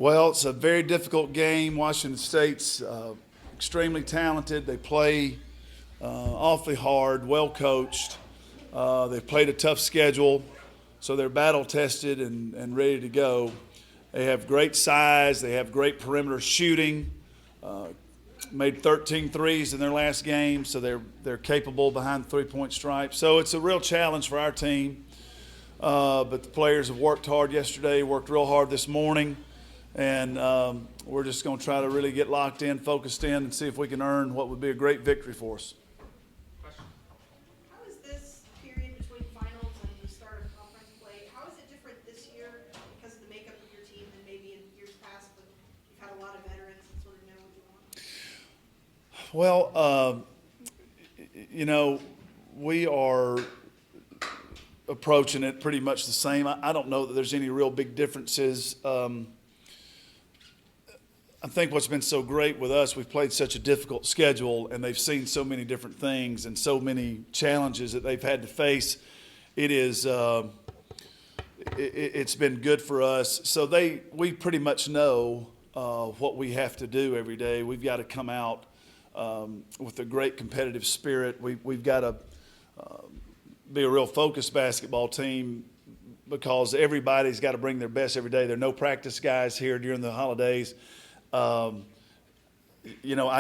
Well, it's a very difficult game. Washington State's extremely talented. They play awfully hard, well coached. They've played a tough schedule, so they're battle tested and ready to go. They have great size. They have great perimeter shooting. Made 13 threes in their last game, so they're capable behind the three-point stripe. So it's a real challenge for our team. But the players have worked hard yesterday, worked real hard this morning, and we're just going to try to really get locked in, focused in, and see if we can earn what would be a great victory for us. How is this period between finals and the start of conference play, how is it different this year because of the makeup of your team than maybe in years past when you've had a lot of veterans that sort of know what you want? Well, we are approaching it pretty much the same. I don't know that there's any real big differences. I think what's been so great with us, we've played such a difficult schedule, and they've seen so many different things and so many challenges that they've had to face. It's been good for us. So we pretty much know what we have to do every day. We've got to come out with a great competitive spirit. We've got to be a real focused basketball team because everybody's got to bring their best every day. There are no practice guys here during the holidays. I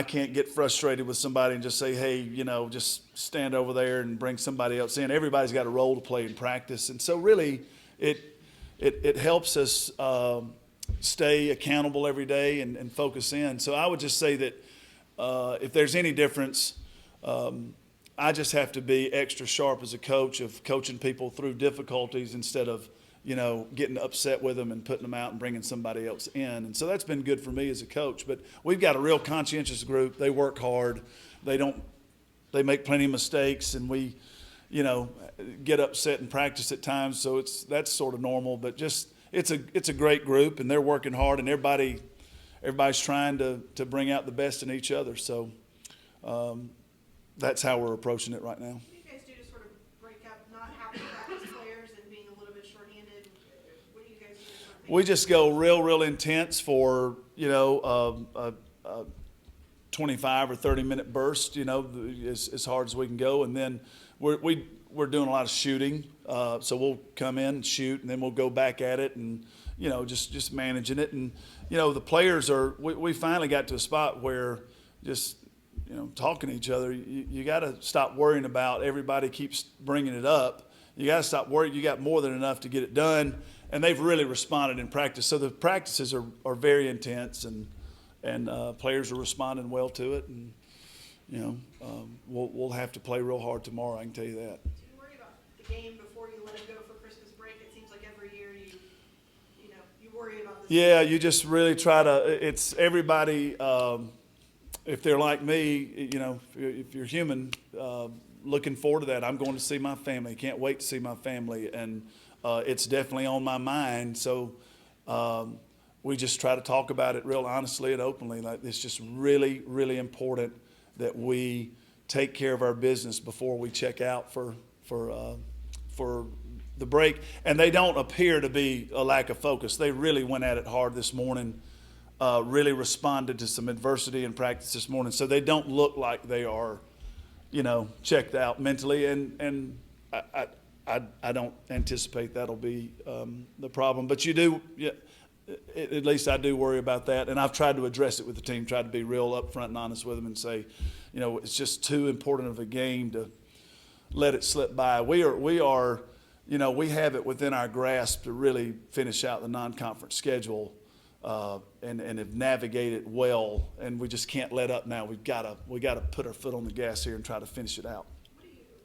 can't get frustrated with somebody and just say, hey, just stand over there and bring somebody else in. Everybody's got a role to play in practice. And so really it helps us stay accountable every day and focus in. So I would just say that if there's any difference, I just have to be extra sharp as a coach of coaching people through difficulties instead of getting upset with them and putting them out and bringing somebody else in. And so that's been good for me as a coach. But we've got a real conscientious group. They work hard. They make plenty of mistakes, and we, get upset in practice at times. So that's sort of normal. But just it's a great group, and they're working hard, and everybody's trying to bring out the best in each other. So that's how we're approaching it right now. What do you guys do to sort of break up not having practice players and being a little bit shorthanded? What do you guys do to sort of We just go real intense for a 25 or 30 minute burst, as hard as we can go, and then we're doing a lot of shooting. So we'll come in and shoot, and then we'll go back at it, and just managing it. And the players we finally got to a spot where just talking to each other, you got to stop worrying about everybody keeps bringing it up. You got to stop worrying. You got more than enough to get it done, and they've really responded in practice. So the practices are very intense, and players are responding well to it. And we'll have to play real hard tomorrow. I can tell you that. Do you worry about the game before you let it go for Christmas break? It seems like every year you worry about this. Yeah, you just really try to. It's everybody. If they're like me, if you're human, looking forward to that. I'm going to see my family. Can't wait to see my family, and it's definitely on my mind. So we just try to talk about it real honestly and openly. Like, it's just really, really important that we take care of our business before we check out for the break. And they don't appear to be a lack of focus. They really went at it hard this morning. Really responded to some adversity in practice this morning, so they don't look like they are, checked out mentally, and I don't anticipate that'll be the problem. But you do, at least I do worry about that, and I've tried to address it with the team, tried to be real upfront and honest with them, and say, it's just too important of a game to let it slip by. We have it within our grasp to really finish out the non-conference schedule. And have navigated well, and we just can't let up now. We got to put our foot on the gas here and try to finish it out.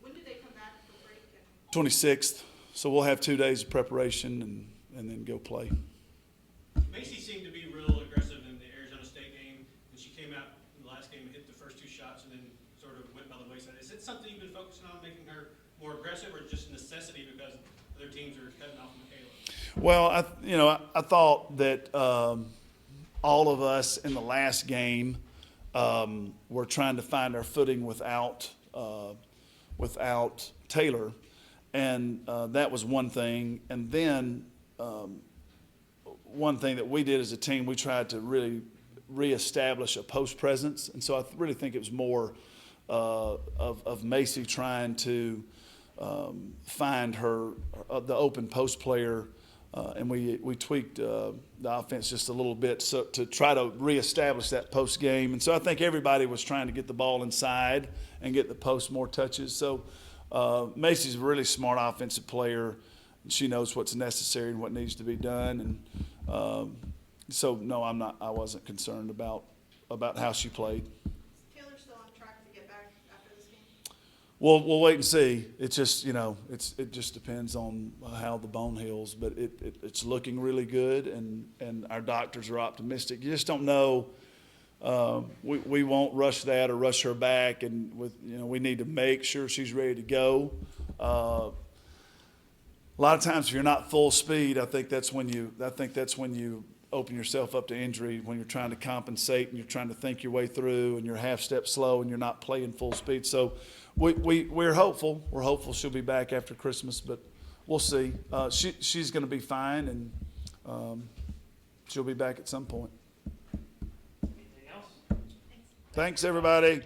When do they come back from break? 26th, so we'll have 2 days of preparation and then go play. Macy seemed to be real aggressive in the Arizona State game, and she came out in the last game and hit the first 2 shots and then sort of went by the wayside. Is it something you've been focusing on, making her more aggressive, or just necessity because other teams are cutting off Michaela? Well, I thought that all of us in the last game were trying to find our footing without Taylor, and that was one thing. And then one thing that we did as a team, we tried to really reestablish a post presence. And so I really think it was more of Macy trying to find her, the open post player. And we tweaked the offense just a little bit so to try to reestablish that post game. And so I think everybody was trying to get the ball inside and get the post more touches. So Macy's a really smart offensive player. She knows what's necessary and what needs to be done. And so no, I wasn't concerned about how she played. Is Taylor still on track to get back after this game? We'll wait and see. It's just, it just depends on how the bone heals, but it's looking really good, and our doctors are optimistic. You just don't know. We won't rush that or rush her back, and we need to make sure she's ready to go. A lot of times, if you're not full speed, I think that's when you open yourself up to injury, when you're trying to compensate and you're trying to think your way through and you're half step slow and you're not playing full speed. So we're hopeful. We're hopeful she'll be back after Christmas, but we'll see. She's going to be fine, and she'll be back at some point. Anything else? Thanks, everybody.